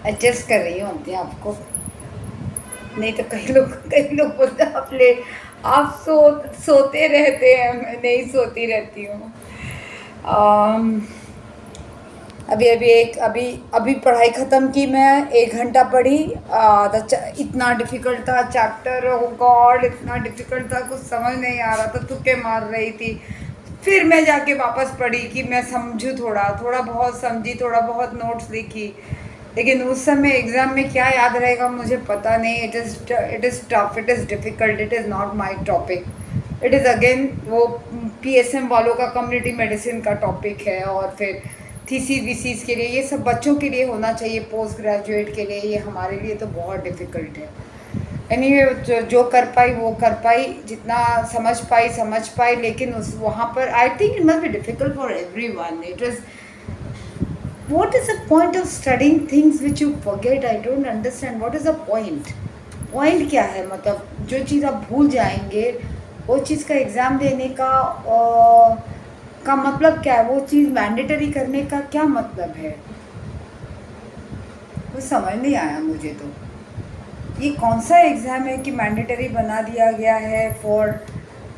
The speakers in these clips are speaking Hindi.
एडजस्ट कर रही हूँ अपने आप को। नहीं तो कई लोग बोलते हैं आप सोते रहते हैं, मैं नहीं सोती रहती हूँ। अम, अभी पढ़ाई ख़त्म की, मैं 1 घंटा पढ़ी। इतना डिफ़िकल्ट था चैप्टर, ओ गॉड इतना डिफ़िकल्ट था, कुछ समझ नहीं आ रहा था, तुक्के मार रही थी। फिर मैं जाके वापस पढ़ी कि मैं समझूँ, थोड़ा थोड़ा बहुत समझी, थोड़ा बहुत नोट्स लिखी। लेकिन उस समय एग्ज़ाम में क्या याद रहेगा मुझे पता नहीं। It is tough, it is difficult, it is not my topic. It is again वो पीएसएम वालों का, कम्युनिटी मेडिसिन का टॉपिक है। और फिर थीसिस वीसीस के लिए, ये सब बच्चों के लिए होना चाहिए, पोस्ट ग्रेजुएट के लिए। ये हमारे लिए तो बहुत डिफ़िकल्ट है। एनीवे जो कर पाई वो कर पाई, जितना समझ पाई। लेकिन उस वहाँ पर I think it must be difficult for everyone. It is what is the point of studying things which you forget? I don't understand. What is the point? Point क्या है? मतलब जो चीज़ आप भूल जाएंगे, वो चीज़ का एग्ज़ाम देने का मतलब क्या है? वो चीज़ मैंडेटरी करने का क्या मतलब है? वो समझ नहीं आया मुझे तो। ये कौन सा एग्ज़ाम है कि मैंडेटरी बना दिया गया है for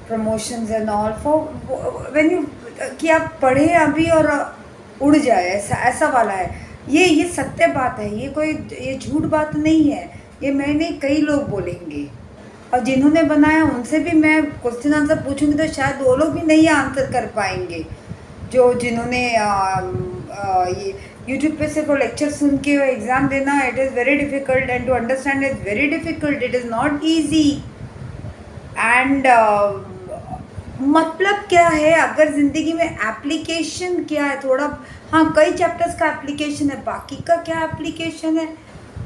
promotions and all, for when you, कि आप पढ़ें अभी और उड़ जाए, ऐसा ऐसा वाला है। ये सत्य बात है, ये झूठ बात नहीं है। ये मैं नहीं, कई लोग बोलेंगे। और जिन्होंने बनाया उनसे भी मैं क्वेश्चन आंसर पूछूंगी तो शायद वो लोग भी नहीं आंसर कर पाएंगे। जिन्होंने ये यूट्यूब पे सिर्फ लेक्चर सुन के एग्ज़ाम देना, it is very difficult, and to understand is very difficult, it is not easy. And मतलब क्या है? अगर ज़िंदगी में एप्लीकेशन क्या है थोड़ा, हाँ कई चैप्टर्स का एप्लीकेशन है, बाकी का क्या एप्लीकेशन है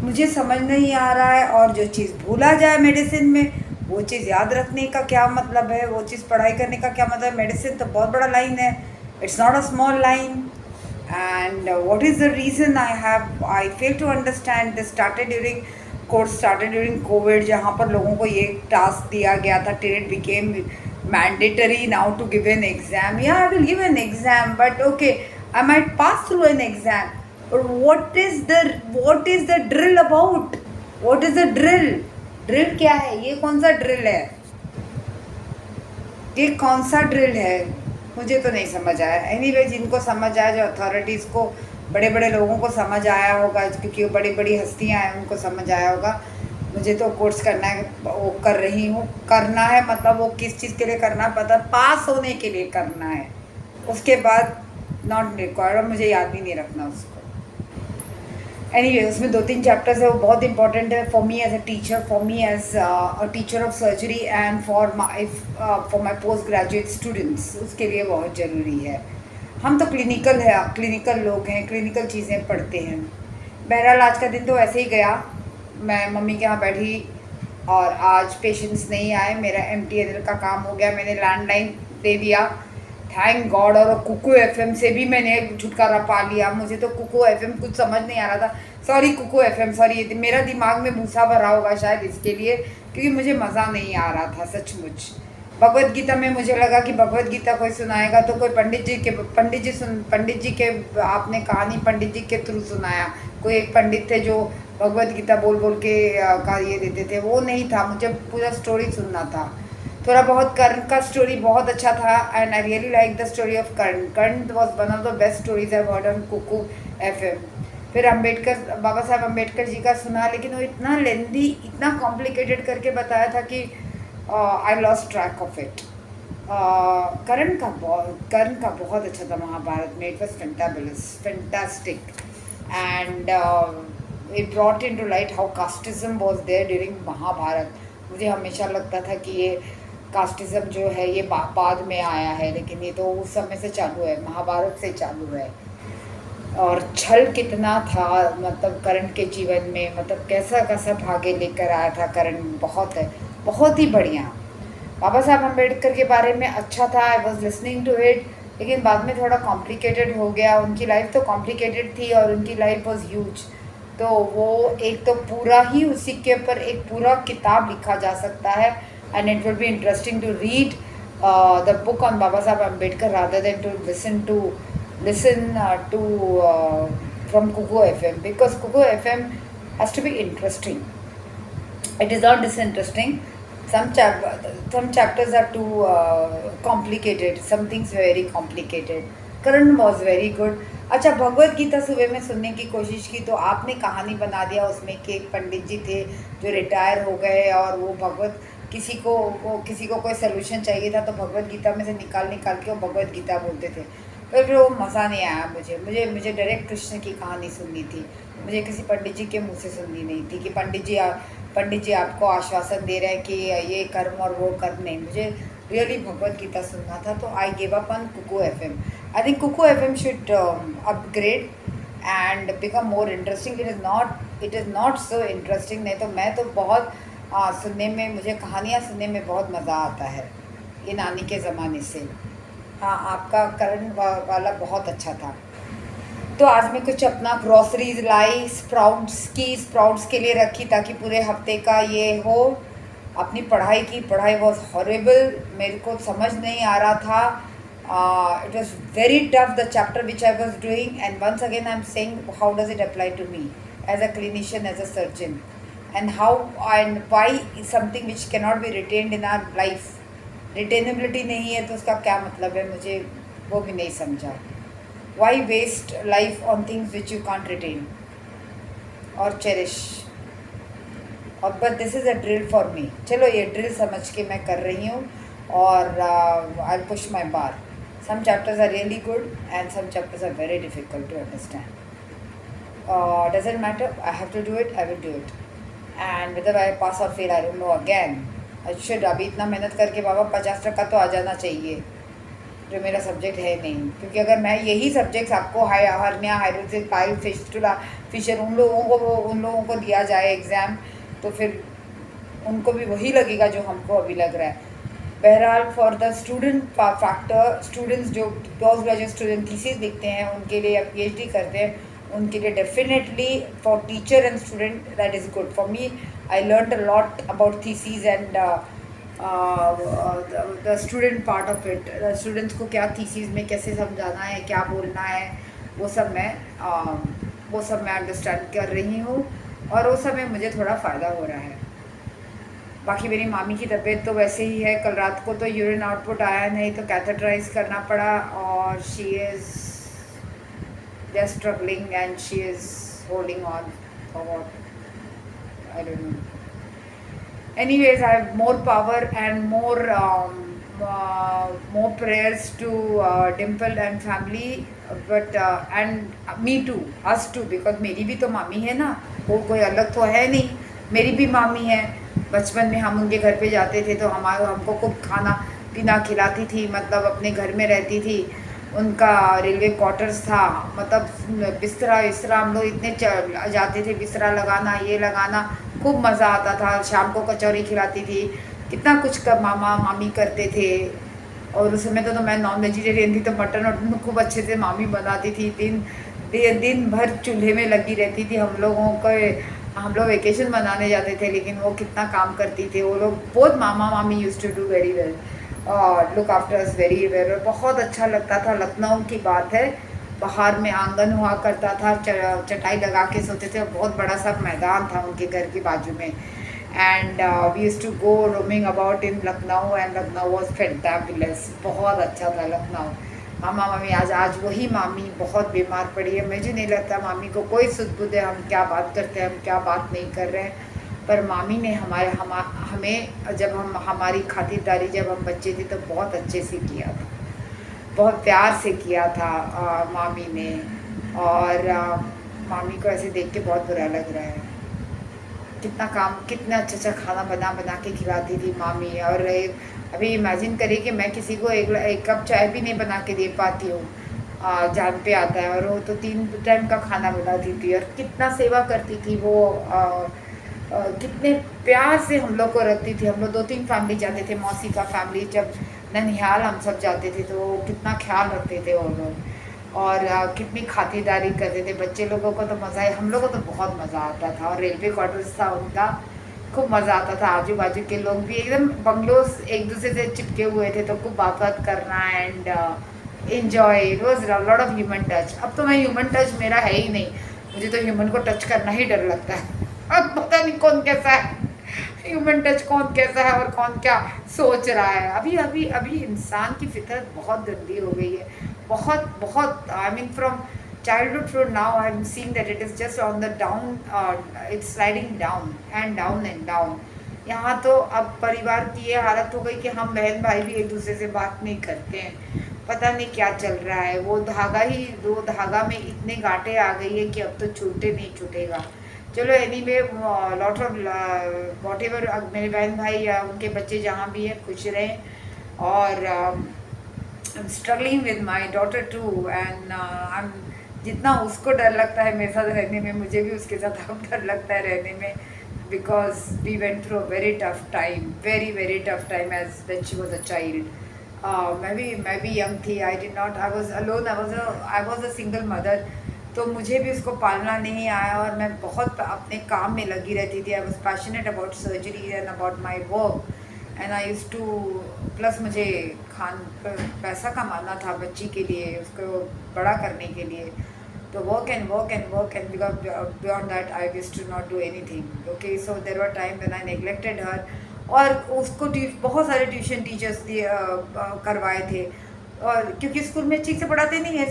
मुझे समझ नहीं आ रहा है। और जो चीज़ भूला जाए मेडिसिन में, वो चीज़ याद रखने का क्या मतलब है? वो चीज़ पढ़ाई करने का क्या मतलब है? मेडिसिन तो बहुत बड़ा लाइन है, it's not a small line. And what is the reason I fail to understand this started during COVID, जहाँ पर लोगों को ये टास्क दिया गया था till it became mandatory now to give an exam. Yeah, I will give an exam, but okay, I might pass through an exam. But what is the drill about? What is the drill? Drill क्या है? ये कौन सा ड्रिल है? ये कौन सा ड्रिल है? मुझे तो नहीं समझ आया। एनीवे, जिनको समझ आया, जो अथॉरिटीज़ को, बड़े बड़े लोगों को समझ आया होगा, क्योंकि वो बड़ी बड़ी हस्तियाँ हैं, उनको समझ आया होगा। मुझे तो कोर्स करना है, वो कर रही हूँ। करना है मतलब वो किस चीज़ के लिए करना है पता, पास होने के लिए करना है। उसके बाद नॉट रिक्वायर्ड, और मुझे याद भी नहीं रखना उसको। एनीवे, उसमें 2-3 चैप्टर्स है, वो बहुत इंपॉर्टेंट है for me as a teacher, for me as a teacher of surgery, and for my post graduate students. उसके लिए बहुत ज़रूरी है। हम तो क्लिनिकल लोग हैं, क्लिनिकल चीज़ें पढ़ते हैं। बहरहाल आज का दिन तो ऐसे ही गया। मैं मम्मी के यहाँ बैठी और आज पेशेंट्स नहीं आए, मेरा MTNL का काम हो गया, मैंने लैंडलाइन दे दिया, थैंक गॉड। और कुकू FM से भी मैंने छुटकारा पा लिया। मुझे तो कुकू FM कुछ समझ नहीं आ रहा था। सॉरी कुकू FM, सॉरी, मेरा दिमाग में भूसा भरा होगा शायद इसके लिए, क्योंकि मुझे मज़ा नहीं आ रहा था सचमुच। भगवत गीता में मुझे लगा कि भगवत गीता कोई सुनाएगा तो कोई पंडित जी के आपने कहानी पंडित जी के थ्रू सुनाया। कोई एक पंडित थे जो भगवत गीता बोल बोल के का ये देते थे, वो नहीं था। मुझे पूरा स्टोरी सुनना था। थोड़ा बहुत कर्ण का स्टोरी बहुत अच्छा था, and I really like the story of Karna was one of the best stories I heard on Kuku FM। फिर बाबा साहब अम्बेडकर जी का सुना, लेकिन वो इतना लेंदी, इतना कॉम्प्लिकेटेड करके बताया था कि I lost track of it. Karna का बहुत अच्छा था महाभारत में। It was fantastic, and it brought into light how casteism was there during Mahabharata. मुझे हमेशा लगता था कि ये कास्टिज्म जो है ये बाद में आया है, लेकिन ये तो उस समय से चालू है, महाभारत से चालू है। और छल कितना था मतलब कर्ण के जीवन में, मतलब कैसा कैसा भागे लेकर आया था कर्ण। बहुत ही बढ़िया। बाबा साहब अम्बेडकर के बारे में अच्छा था, I was listening to it, लेकिन बाद में थोड़ा कॉम्प्लिकेटेड हो गया। उनकी लाइफ तो कॉम्प्लिकेटेड थी और उनकी लाइफ वॉज ह्यूज। तो वो एक तो पूरा ही उसी के ऊपर एक पूरा किताब लिखा जा सकता है, and it will be interesting to read the book on Baba Saheb Ambedkar rather than to listen to from Kuku FM, because Kuku FM has to be interesting. It is not disinteresting. Some chapters are too complicated. Some things were very complicated. Karan was very good. अच्छा, भगवत गीता सुबह में सुनने की कोशिश की तो आपने कहानी बना दिया उसमें कि एक पंडित जी थे जो रिटायर हो गए और वो भगवत किसी को कोई सोल्यूशन चाहिए था तो भगवत गीता में से निकाल के वो भगवत गीता बोलते थे। फिर वो मज़ा नहीं आया मुझे डायरेक्ट कृष्ण की कहानी सुननी थी। मुझे किसी पंडित जी के मुँह से सुननी नहीं थी कि पंडित जी आपको आश्वासन दे रहे हैं कि ये कर्म और वो कर्म नहीं। मुझे रियली भगवत गीता सुनना था, तो I give up on Kuku FM. I think Kuku FM should upgrade and become more interesting. It is not so interesting. नहीं तो मैं तो बहुत सुनने में, मुझे कहानियाँ सुनने में बहुत मज़ा आता है ये नानी के ज़माने से. हाँ, आपका करण वाला बहुत अच्छा था. तो आज मैं कुछ अपना ग्रॉसरीज लाई, स्प्राउट्स के लिए रखी ताकि पूरे हफ्ते का ये हो. अपनी पढ़ाई वॉज हॉरेबल. मेरे को समझ नहीं आ रहा था. It was very tough the chapter which I was doing. And once again I am saying how does it apply to me as a clinician, as a surgeon, and how and why something which can not be retained in our life. Retainability नहीं है तो उसका क्या मतलब है, मुझे वो भी नहीं समझा. Why waste life on things which you can't retain or cherish? और but this is a drill for me. चलो ये drill समझ के मैं कर रही हूँ और I'll push my bar. Some chapters are really good and some chapters are very difficult to understand. Doesn't matter. I have to do it. I will do it. And whether I pass or fail, I don't know again. I should. अभी इतना मेहनत करके बाबा 50% तो आ जाना चाहिए, जो मेरा सब्जेक्ट है नहीं. क्योंकि अगर मैं यही सब्जेक्ट्स आपको hernia, hydrocele, pile, fistula, fissure उन लोगों को दिया जाए एग्ज़ाम, तो फिर उनको भी वही लगेगा जो हमको अभी लग रहा है. बहरहाल for the student factor, students जो पोस्ट ग्रेजुएट स्टूडेंट थीसिस लिखते हैं उनके लिए या PhD करते हैं उनके लिए definitely, for teacher and student that is good. For me I learned a lot about thesis and the student part of it. Students को क्या थीसिस में कैसे समझाना है, क्या बोलना है, वो सब मैं अंडरस्टैंड कर रही हूँ और वो सब में मुझे थोड़ा फ़ायदा हो रहा है. बाकी मेरी मामी की तबीयत तो वैसे ही है. कल रात को तो यूरिन आउटपुट आया नहीं तो कैथेटराइज करना पड़ा और she is just struggling and she is holding on for what I don't know. Anyways, I have more power and more prayers to Dimple and family, but and me too, us too, because मेरी भी तो मामी है ना, वो कोई अलग तो है नहीं. मेरी भी मामी है. बचपन में हम उनके घर पे जाते थे तो हमको खूब खाना पीना खिलाती थी. मतलब अपने घर में रहती थी. उनका रेलवे क्वार्टर्स था. मतलब बिस्तरा हम लोग इतने जाते थे, बिस्तरा लगाना, ये लगाना, खूब मज़ा आता था. शाम को कचौरी खिलाती थी. कितना कुछ मामा मामी करते थे. और उस समय तो मैं नॉन वेजिटेरियन थी तो मटन खूब अच्छे से मामी बनाती थी. दिन भर चूल्हे में लगी रहती थी. हम लोग वेकेशन मनाने जाते थे लेकिन वो कितना काम करती थी. वो लोग बहुत मामा मामी used to do very well, look after us very well. बहुत अच्छा लगता था. लखनऊ की बात है, बाहर में आंगन हुआ करता था, चटाई लगा के सोते थे. बहुत बड़ा सा मैदान था उनके घर के बाजू में. And we used to go roaming about in Lucknow and Lucknow was fantabulous. बहुत अच्छा था लखनऊ. मामा मामी आज वही मामी बहुत बीमार पड़ी है. मुझे नहीं लगता मामी को कोई सुध-बुध है हम क्या बात करते हैं, हम क्या बात नहीं कर रहे हैं. पर मामी ने हमें जब हमारी खातिरदारी जब हम बच्चे थे तो बहुत अच्छे से किया था, बहुत प्यार से किया था मामी ने. और मामी को ऐसे देख के बहुत बुरा लग रहा है. कितना अच्छा खाना बना के खिलाती थी मामी. और अभी इमेजिन करिए कि मैं किसी को एक कप चाय भी नहीं बना के दे पाती हूँ. जान पे आता है. और वो तो 3 टाइम का खाना बनाती थी और कितना सेवा करती थी वो. कितने प्यार से हम लोग को रखती थी. हम लोग 2-3 फैमिली जाते थे. मौसी का फैमिली जब ननिहाल हम सब जाते थे तो कितना ख्याल रखते थे वो लोग. और कितनी खातिरदारी करते थे. बच्चे लोगों को तो मज़ा है, हम लोगों को तो बहुत मज़ा आता था. और रेलवे क्वार्टर्स था उनका, खूब मज़ा आता था. आजू बाजू के लोग भी एकदम बंगलोस एक दूसरे से चिपके हुए थे तो खूब बात करना. And enjoy. It was a lot of human touch. अब तो मैं ह्यूमन टच मेरा है ही नहीं, मुझे तो ह्यूमन को टच करना ही डर लगता है। अब पता नहीं कौन कैसा है, ह्यूमन टच कौन कैसा है और कौन क्या सोच रहा है। अभी अभी अभी इंसान की फितरत बहुत गंदी हो गई है, बहुत बहुत। I mean from childhood to now I'm seeing that it is just on the down, it's sliding down and down and down. यहाँ तो अब परिवार की ये हालत हो गई कि हम बहन भाई भी एक दूसरे से बात नहीं करते हैं, पता नहीं क्या चल रहा है। वो धागा में इतने गांठे आ गई है कि अब तो छूटे नहीं छूटेगा। चलो anyway, lot of what ever मेरे बहन भाई या उनके बच्चे जहाँ भी हैं खुश रहें। और I am struggling with my daughter too and I am, जितना उसको डर लगता है मेरे साथ रहने में, मुझे भी उसके साथ अब डर लगता है रहने में, because we went through a very tough time, very very tough time as when she was a child. मैं भी यंग थी, I did not, I was alone, I was a single mother. तो मुझे भी उसको पालना नहीं आया और मैं बहुत अपने काम में लगी रहती थी। I was passionate about surgery and about my work and I used to, plus मुझे पैसा कमाना था बच्ची के लिए, उसको बड़ा करने के लिए। तो work and work and work and beyond that I used to not do anything. Okay, so there were time when I neglected her. और उसको बहुत सारे ट्यूशन टीचर्स करवाए थे, और क्योंकि स्कूल में ठीक से पढ़ाते नहीं है,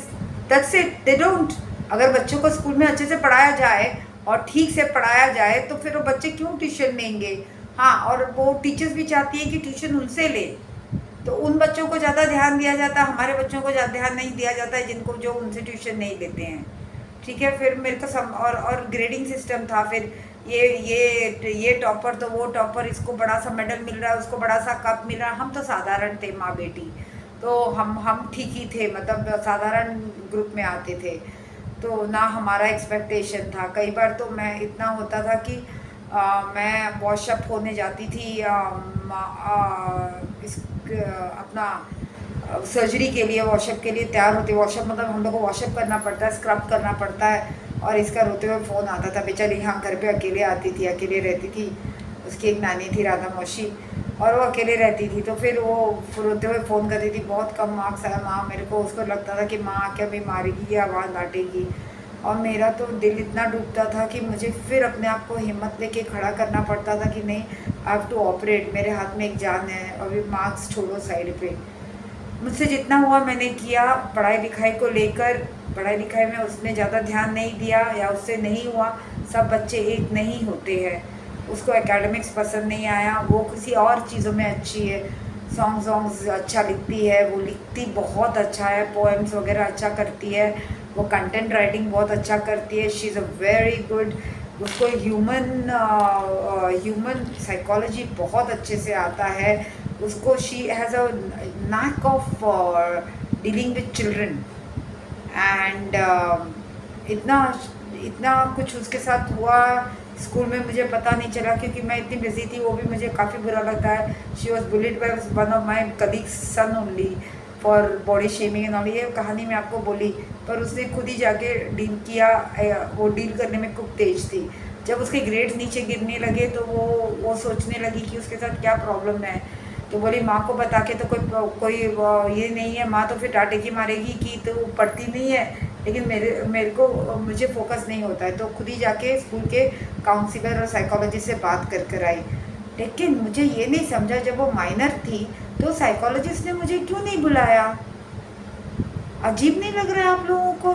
दैट्स इट, दे डोंट। अगर बच्चों को स्कूल में अच्छे से पढ़ाया जाए और ठीक से पढ़ाया जाए तो फिर वो बच्चे क्यों ट्यूशन लेंगे। हाँ, और वो टीचर्स भी चाहती है कि ट्यूशन उनसे ले, तो उन बच्चों को ज़्यादा ध्यान दिया जाता है, हमारे बच्चों को ज़्यादा ध्यान नहीं दिया जाता है जिनको जो उनसे ट्यूशन नहीं लेते हैं। ठीक है, फिर मेरे को और ग्रेडिंग सिस्टम था। फिर ये टॉपर तो वो टॉपर, इसको बड़ा सा मेडल मिल रहा है, उसको बड़ा सा कप मिल रहा है। हम तो साधारण थे माँ बेटी, तो हम ठीक ही थे, मतलब साधारण ग्रुप में आते थे, तो ना हमारा एक्सपेक्टेशन था। कई बार तो मैं इतना होता था कि मैं वॉशअप होने जाती थी अपना सर्जरी के लिए, वॉशअप के लिए तैयार होती, वॉशअप मतलब हम लोग को वॉशअप करना पड़ता है, स्क्रब करना पड़ता है, और इसका रोते हुए फ़ोन आता था। बेचारी यहाँ घर पे अकेले आती थी, अकेले रहती थी, उसकी एक नानी थी राधा मौसी, और वो अकेले रहती थी। तो फिर वो रोते हुए फ़ोन करती थी, बहुत कम मार्क्स आया माँ मेरे को। उसको लगता था कि माँ क्या भी मारेगी या आवाज़ डांटेगी, और मेरा तो दिल इतना डूबता था कि मुझे फिर अपने आप को हिम्मत लेके खड़ा करना पड़ता था कि नहीं, आई हैव टू ऑपरेट, मेरे हाथ में एक जान है। अभी मार्क्स छोड़ो साइड पे, मुझसे जितना हुआ मैंने किया। पढ़ाई लिखाई को लेकर, पढ़ाई लिखाई में उसने ज़्यादा ध्यान नहीं दिया या उससे नहीं हुआ। सब बच्चे एक नहीं होते हैं, उसको एकेडमिक्स पसंद नहीं आया, वो किसी और चीज़ों में अच्छी है। सॉन्ग्स अच्छा लिखती है, वो लिखती बहुत अच्छा है, पोएम्स वगैरह अच्छा करती है, वो कंटेंट राइटिंग बहुत अच्छा करती है। She is a very good, उसको ह्यूमन साइकोलॉजी बहुत अच्छे से आता है उसको। She has a knack of dealing with children and इतना इतना कुछ उसके साथ हुआ स्कूल में, मुझे पता नहीं चला क्योंकि मैं इतनी बिजी थी। वो भी मुझे काफ़ी बुरा लगता है। She was bullied by one of my colleagues son only for body shaming and all. ये कहानी मैं आपको बोली, पर उसने खुद ही जाके डील किया। वो डील करने में खूब तेज थी। जब उसके ग्रेड्स नीचे गिरने लगे तो वो सोचने लगी कि उसके साथ क्या प्रॉब्लम है। तो बोली माँ को बता के तो कोई ये नहीं है। माँ तो फिर डांटेगी मारेगी कि तो पढ़ती नहीं है, लेकिन मुझे फोकस नहीं होता है। तो खुद ही जाके स्कूल के काउंसलर और साइकोलॉजिस्ट से बात कर आई। लेकिन मुझे ये नहीं समझा, जब वो माइनर थी तो साइकोलॉजिस्ट ने मुझे क्यों नहीं बुलाया। अजीब नहीं लग रहा है आप लोगों को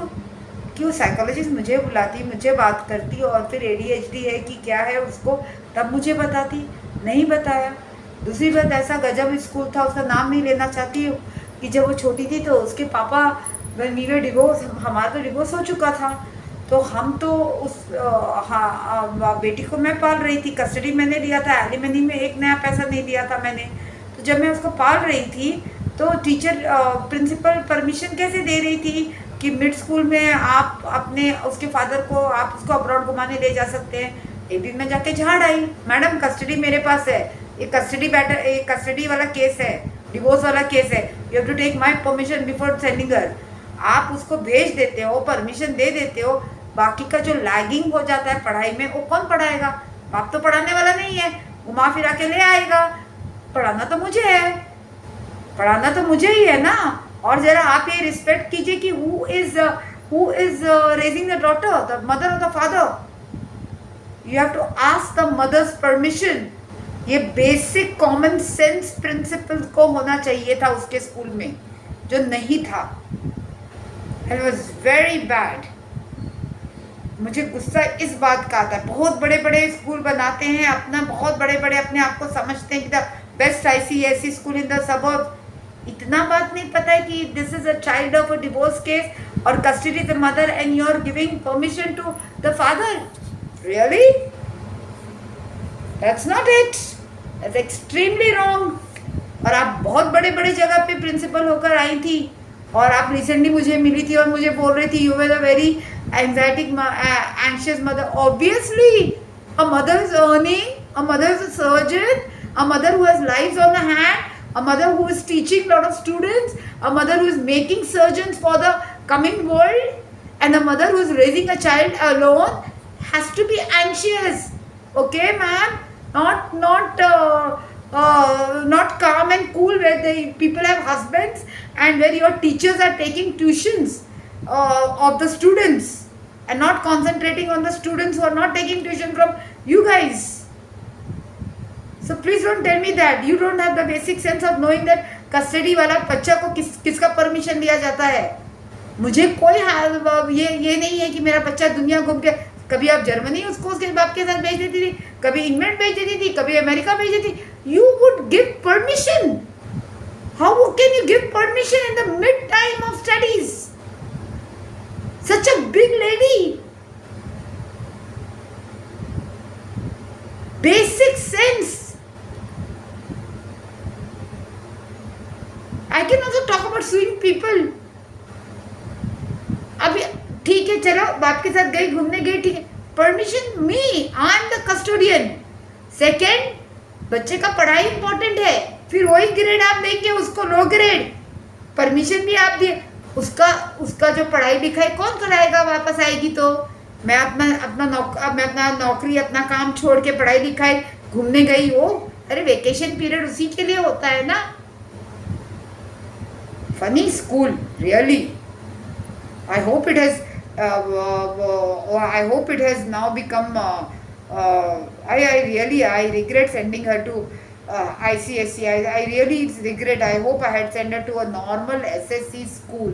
कि वो साइकोलॉजिस्ट मुझे बुलाती, मुझे बात करती, और फिर ADHD है कि क्या है उसको तब मुझे बताती, नहीं बताया। दूसरी बात, ऐसा गजब स्कूल था, उसका नाम नहीं लेना चाहती कि जब वो छोटी थी तो उसके पापा वी डिवोर्स, हमारा तो डिवोर्स हो चुका था, तो हम तो उस बेटी को मैं पाल रही थी, कस्टडी मैंने लिया था, एलिमनी में एक नया पैसा नहीं दिया था मैंने। तो जब मैं उसको पाल रही थी तो टीचर प्रिंसिपल परमिशन कैसे दे रही थी कि मिड स्कूल में आप अपने उसके फादर को आप उसको अब्रॉड घुमाने ले जा सकते हैं। एक दिन मैं जाके झाड़ आई, मैडम कस्टडी मेरे पास है, ये कस्टडी वाला केस है, डिवोर्स वाला केस है, you have to take my permission before sending her. आप उसको भेज देते हो, परमिशन दे देते हो, बाकी का जो लैगिंग हो जाता है पढ़ाई में वो कौन पढ़ाएगा। बाप तो पढ़ाने वाला नहीं है, घुमा फिरा के ले आएगा। पढ़ाना तो मुझे है, पढ़ाना तो मुझे ही है ना। और जरा आप ये रिस्पेक्ट कीजिए कि who is raising the daughter, the mother और the father. You have to ask the mother's permission. ये बेसिक कॉमन सेंस प्रिंसिपल को होना चाहिए था उसके स्कूल में, जो नहीं था। It was very bad. मुझे गुस्सा इस बात का आता है, बहुत बड़े बड़े स्कूल बनाते हैं अपना, बहुत बड़े बड़े अपने आप को समझते हैं कि the best ICSE school in the suburb. इतना बात नहीं पता है कि this is a child of a divorce case और custody the mother and you are giving permission to the father. Really, that's not it, that's extremely wrong. और आप बहुत बड़े बड़े जगह पे प्रिंसिपल होकर आई थी, और आप रिसेंटली मुझे मिली थी और मुझे बोल रही थी you were a very anxious mother. Obviously, a mother is earning, a mother is a surgeon, a mother who has lives on the hand, a mother who is teaching a lot of students, a mother who is making surgeons for the coming world, and a mother who is raising a child alone has to be anxious. Okay, ma'am? Not calm and cool where the people have husbands and where your teachers are taking tuitions of the students and not concentrating on the students who are not taking tuition from you guys. So please don't tell me that you don't have the basic sense of knowing that custody वाला बच्चा को किसका परमिशन दिया जाता है। मुझे कोई ये नहीं है कि मेरा बच्चा दुनिया घूम के, कभी आप जर्मनी उसको उसके बाप के साथ भेज देती थी, कभी इंग्लैंड भेज देती थी, कभी अमेरिका भेज देती। You would give permission. How can you give permission in the mid time of studies? Such a big lady. Basic sense. I can also talk about suing people. अभी ठीक है, चलो बाप के साथ गई, घूमने गई, ठीक है, permission me, I am the custodian. Second, बच्चे का पढ़ाई इंपॉर्टेंट है, फिर वही ग्रेड आप देंगे उसको, लो ग्रेड, परमिशन भी आप दिए, उसका जो पढ़ाई लिखाई कौन कराएगा? वापस आएगी तो मैं अपना नौकरी अपना काम छोड़ के पढ़ाई लिखाई घूमने गई हो, अरे वेकेशन पीरियड उसी के लिए होता है ना। Funny school, really. I hope it has now become I regret sending her to ICSE. I really regret. I hope I had sent her to a normal SSC school.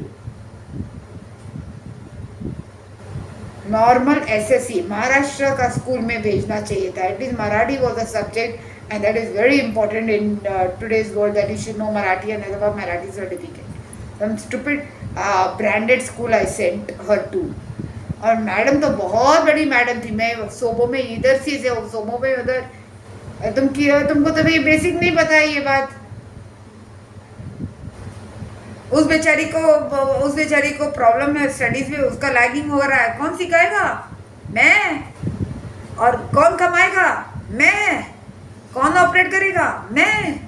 Normal SSC, Maharashtra का स्कूल में भेजना चाहिए था। At least Marathi was a subject, and that is very important in today's world, that you should know Marathi and have a Marathi certificate. Some stupid branded school I sent her to. और मैडम तो बहुत बड़ी मैडम थी। मैं सोबो में इधर से सोबो में उधर, तुमको तो भाई बेसिक नहीं पता है ये बात। उस बेचारी को प्रॉब्लम है स्टडीज में, उसका लैगिंग हो रहा है, कौन सिखाएगा? मैं। और कौन कमाएगा? मैं। कौन ऑपरेट करेगा? मैं।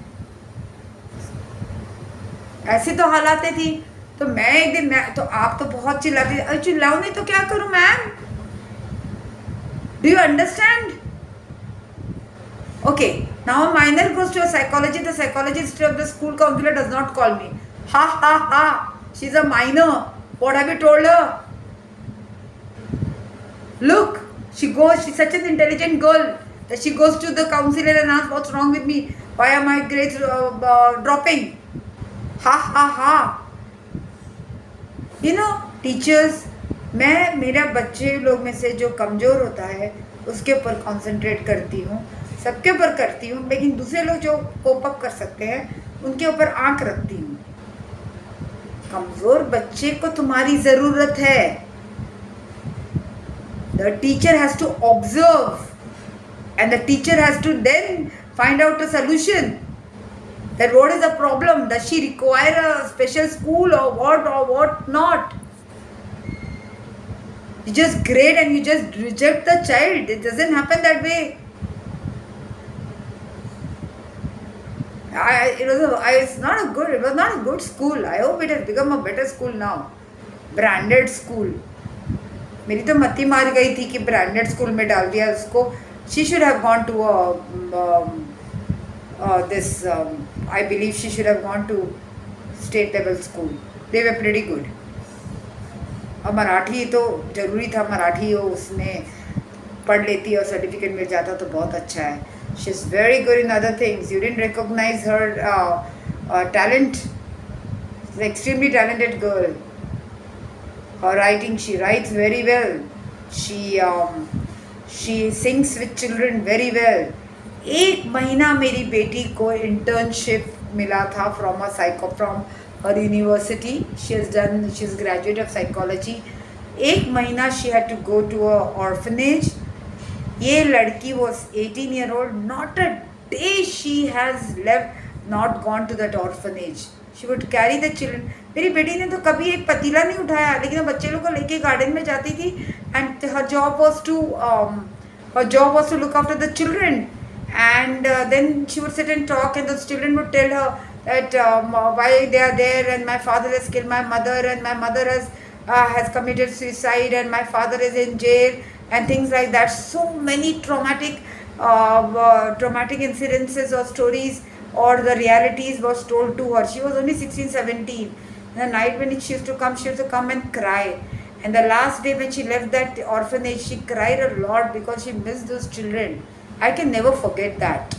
ऐसी तो हालातें थी। तो मैं एक दिन, तो आप तो बहुत चिल्लाती थी, अरे चिल्लाओ नहीं तो क्या करूं ma'am? Do you understand? Okay, now a minor goes to a psychology, the psychologist of the school counsellor does not call me. Ha ha ha, she's a minor. What have you told her? Look, she's such an intelligent girl that she goes to the counselor and asks what's wrong with me, why are my grades dropping? Ha ha ha. You know, teachers, मैं मेरा बच्चे लोग में से जो कमज़ोर होता है उसके ऊपर कंसंट्रेट करती हूँ, सबके ऊपर करती हूँ, लेकिन दूसरे लोग जो कोप अप कर सकते हैं उनके ऊपर आंख रखती हूँ। कमजोर बच्चे को तुम्हारी जरूरत है। The teacher has to observe and the teacher has to then find out a solution, that what is the problem, does she require a special school or what not. You just grade and you just reject the child. It doesn't happen that way. It was not a good school. I hope it has become a better school now. Branded school. मेरी तो मत्ती मार गई थी कि ब्रांडेड स्कूल में डाल दिया उसको. She should have gone to I believe she should have gone to state level school. They way pretty good. और मराठी तो ज़रूरी था, मराठी हो उसमें पढ़ लेती और सर्टिफिकेट मिल जाता तो बहुत अच्छा है। She is very good in other things. You didn't recognise her talent. Extremely talented girl. Her writing, she writes very well. She sings with children very well. एक महीना मेरी बेटी को इंटर्नशिप मिला था from her university. She is graduate of psychology. एक महीना she had to go to a orphanage. ये लड़की was 18 year old. Not a day she has left not gone to that orphanage. She would carry the children. मेरी बेटी ने तो कभी एक पतीला नहीं उठाया, लेकिन वो बच्चे लोग को लेके गार्डन में जाती थी। And her job was to look after the children. And then she would sit and talk, and those children would tell her that why they are there, and my father has killed my mother, and my mother has committed suicide, and my father is in jail, and things like that. So many traumatic incidences or stories or the realities was told to her. She was only 16, 17. The night when she used to come and cry. And the last day when she left that orphanage, she cried a lot because she missed those children. I can never forget that.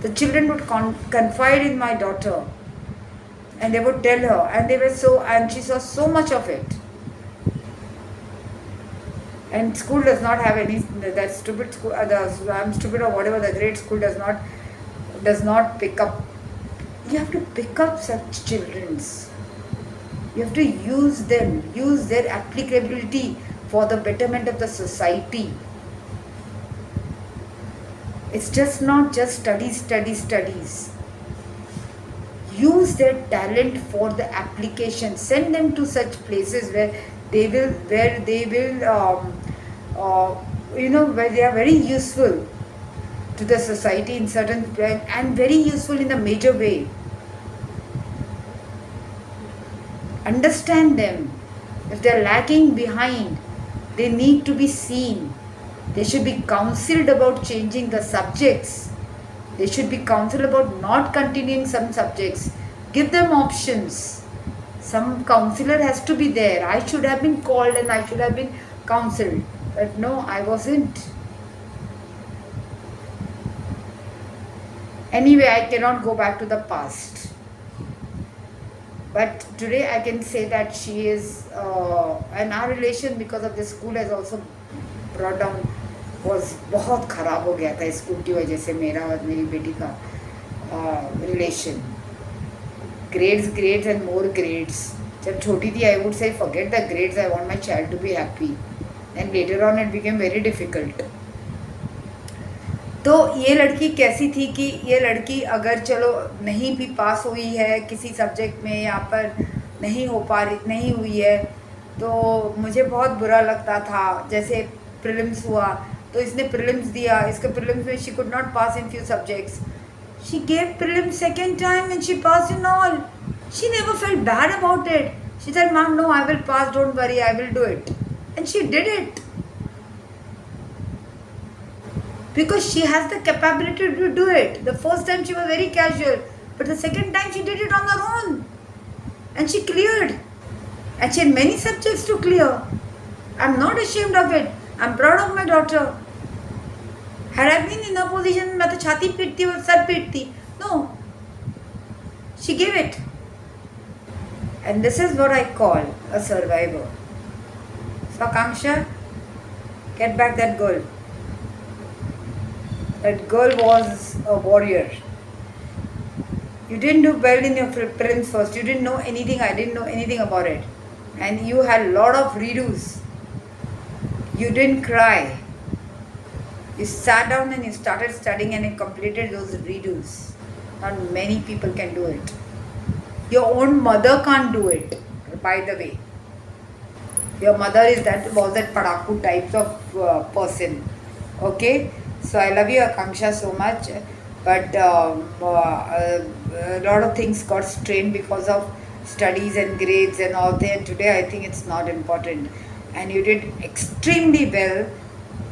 The children would confide in my daughter, and they would tell her, and she saw so much of it. And school does not have any, that stupid school, I'm stupid or whatever, the great school does not pick up. You have to pick up such children's. You have to use them, use their applicability for the betterment of the society. It's just not just studies. Use their talent for the application. Send them to such places where they will where they are very useful to the society in certain and very useful in a major way. Understand them. If they are lagging behind, they need to be seen. They should be counseled about changing the subjects. They should be counseled about not continuing some subjects. Give them options. Some counselor has to be there. I should have been called and I should have been counseled. But no, I wasn't. Anyway, I cannot go back to the past. But today I can say that she is, and our relation because of the school has also brought down, was बहुत ख़राब हो गया था स्कूल की वजह से मेरा और मेरी बेटी का relation. Grades and more grades. जब छोटी थी I would say forget the grades, I want my child to be happy. And later on it became very difficult. तो ये लड़की कैसी थी कि ये लड़की अगर चलो नहीं भी पास हुई है किसी सब्जेक्ट में, यहाँ पर नहीं हुई है, तो मुझे बहुत बुरा लगता था. जैसे प्रीलिम्स हुआ तो इसने प्रीलिम्स दिया, इसके प्रीलिम्स में she could not pass in few subjects. She gave prelims second time and she pass in all. She never felt bad about it. She said ma'am no I will pass, don't worry, I will do it. And she did it. Because she has the capability to do it. The first time she was very casual, but the second time she did it on her own. And she cleared. And she had many subjects to clear. I'm not ashamed of it. I'm proud of my daughter. Had I been in her position, मैं तो छाती पीटती और sir पीटती. No. She gave it. And this is what I call a survivor. So Akanksha, get back that girl. That girl was a warrior. You didn't do well in your prelims first. You didn't know anything. I didn't know anything about it. And you had a lot of redos. You didn't cry. You sat down and you started studying and you completed those redos. Not many people can do it. Your own mother can't do it, by the way. Your mother was that padaku type of person. Okay? So I love you, Akanksha, so much, but a lot of things got strained because of studies and grades and all that. Today I think it's not important, and you did extremely well.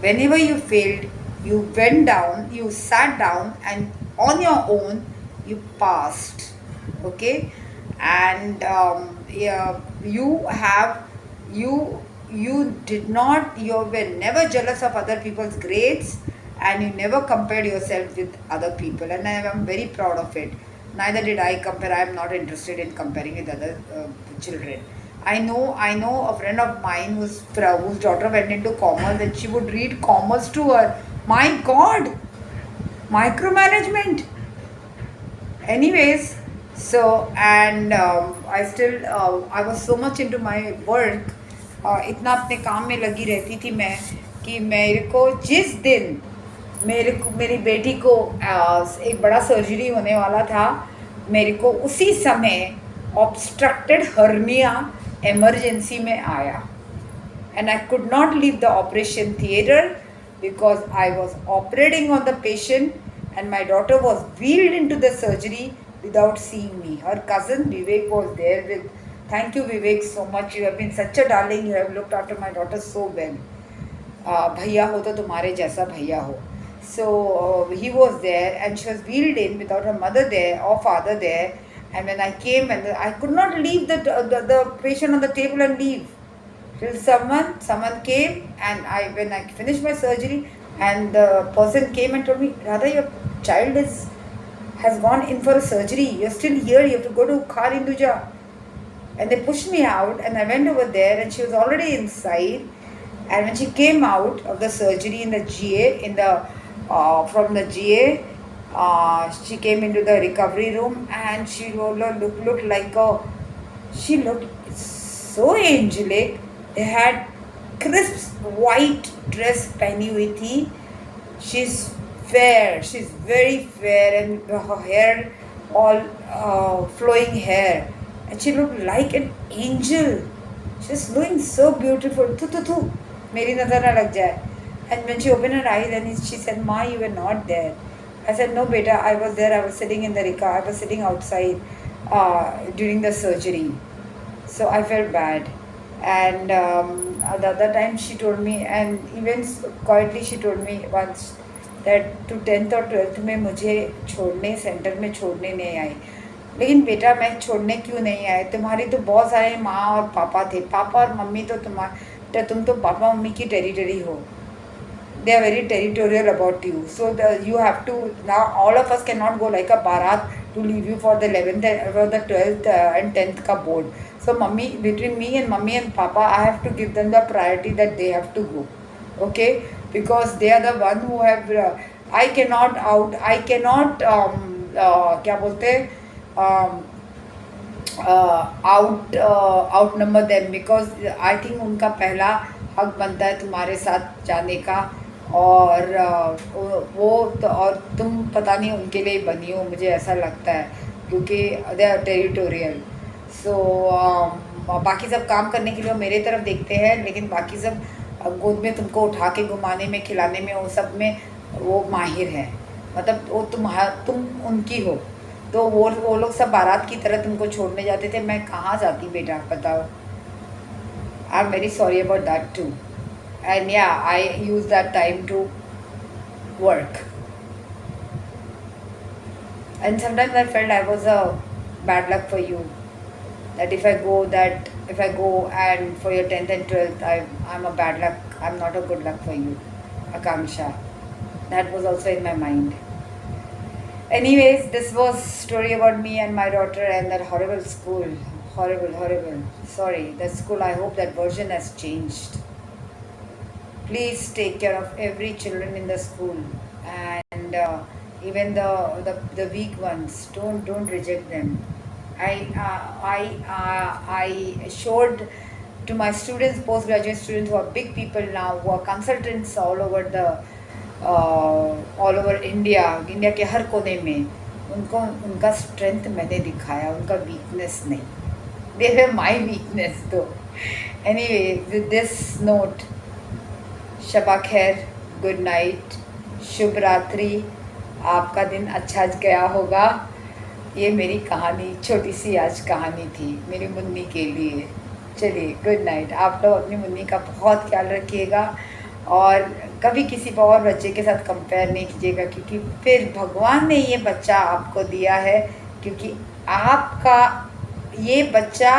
Whenever you failed, you went down, you sat down, and on your own you passed. Okay, and you have you did not, you were never jealous of other people's grades, and you never compared yourself with other people, and I am very proud of it. Neither did I compare. I am not interested in comparing with other children. I know a friend of mine whose daughter went into commerce, and she would read commerce to her. My God, micromanagement. Anyways, so and I was so much into my work, इतना अपने काम में लगी रहती थी मैं कि मेरे को जिस दिन मेरी बेटी को एक बड़ा सर्जरी होने वाला था, मेरे को उसी समय ऑब्स्ट्रक्टेड हर्निया इमरजेंसी में आया, and I could not leave the operation theater because I was operating on the patient, and my daughter was wheeled into the surgery without seeing me. Her cousin Vivek was there with. Thank you, Vivek, so much. You have been such a darling. You have looked after my daughter so well. भैया हो तो तुम्हारे जैसा भैया हो. So he was there, and she was wheeled in without her mother there or father there. And when I came, and I could not leave the patient on the table and leave till someone came, and when I finished my surgery, and the person came and told me, Radha, your child has gone in for a surgery. You're still here. You have to go to Khar Hinduja. And they pushed me out, and I went over there, and she was already inside. And when she came out of the surgery in the GA, from the GA, she came into the recovery room, and she looked like she looked so angelic. They had crisp white dress pehni hui thi. She's fair. She's very fair, and her hair all flowing hair. And she looked like an angel. She's looking so beautiful. Tu. Meri nazar na lag jaye. And when she opened her eyes, and she said, Ma, you were not there. I said, no, beta, I was there. I was sitting in the Rika. I was sitting outside during the surgery. So I felt bad. And the other time she told me, and even quietly she told me once, that to 10th or 12th में मुझे छोड़ने सेंटर में छोड़ने नहीं आई. लेकिन बेटा, मैं छोड़ने क्यों नहीं आए? तुम्हारी तो बहुत सारे माँ और पापा थे. पापा और मम्मी तो तुम तो पापा मम्मी की टेरिटरी हो. They are very territorial about you. So you have to, now all of us cannot go like a barat to leave you for the 11th or the 12th and 10th ka board. So between me and mummy and papa, I have to give them the priority that they have to go. Okay? Because they are the one who have, I cannot क्या बोलते outnumber them, because I think उनका पहला हक बनता है तुम्हारे साथ जाने का, और वो तो, और तुम पता नहीं उनके लिए बनी हो, मुझे ऐसा लगता है, क्योंकि दे आर टेरिटोरियल. सो बाकी सब काम करने के लिए वो मेरे तरफ देखते हैं, लेकिन बाकी सब गोद में तुमको उठा के घुमाने में, खिलाने में, वो सब में वो माहिर है. मतलब वो तुम उनकी हो. तो वो लोग सब बारात की तरह तुमको छोड़ने जाते थे. मैं कहाँ जाती बेटा, बताओ. I am very sorry about that too. And yeah, I used that time to work. And sometimes I felt I was a bad luck for you. That if I go and for your 10th and 12th, I'm a bad luck. I'm not a good luck for you, Akanksha. That was also in my mind. Anyways, this was story about me and my daughter and that horrible school. Horrible. Sorry, that school, I hope that version has changed. Please take care of every children in the school, and even the weak ones. Don't reject them. I showed to my students, postgraduate students who are big people now, who are consultants all over India के हर कोने में, उनका strength मैंने दिखाया, उनका weakness नहीं. They were my weakness though. Anyway, with this note, Shaba खैर, गुड नाइट, शुभ रात्रि. आपका दिन अच्छा गया होगा. ये मेरी कहानी, छोटी सी आज कहानी थी मेरी मुन्नी के लिए. चलिए, गुड नाइट. आप लोग अपनी मुन्नी का बहुत ख्याल रखिएगा, और कभी किसी और बच्चे के साथ कंपेयर नहीं कीजिएगा, क्योंकि फिर भगवान ने ये बच्चा आपको दिया है, क्योंकि आपका ये बच्चा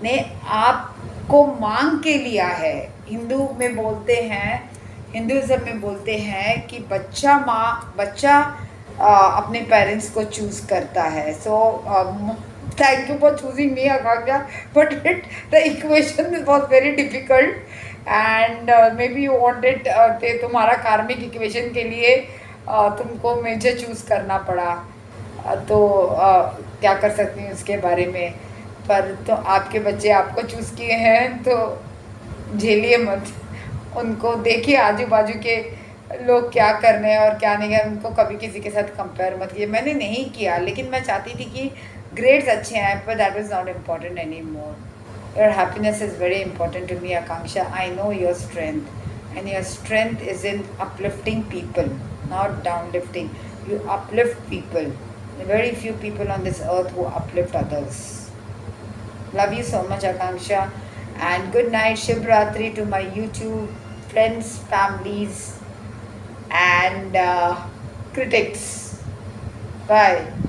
ने आपको मांग के लिया है। हिंदू में बोलते हैं, हिंदुज़म में बोलते हैं कि बच्चा अपने पेरेंट्स को चूज़ करता है। So thank you for choosing me Akanksha, but it the equation was very difficult and may be you wanted कि तुम्हारा कार्मिक इक्वेशन के लिए तुमको मुझे चूज़ करना पड़ा। तो क्या कर सकती हूँ उसके बारे में, पर तो आपके बच्चे आपको चूज़ किए हैं तो झेलिए मत। उनको देखिए आजू बाजू के लोग क्या कर रहे हैं और क्या नहीं कर रहे, उनको कभी किसी के साथ कंपेयर मत कीजिए। मैंने नहीं किया, लेकिन मैं चाहती थी कि ग्रेड्स अच्छे आए, पर that is not important any more. Your happiness is very important to me Akanksha. I know your strength and your strength is in uplifting people, not downlifting. You uplift people. There are very few people on this earth who uplift others. Love you so much, Akanksha. And good night, Shiv Ratri to my YouTube friends, families, and critics. Bye.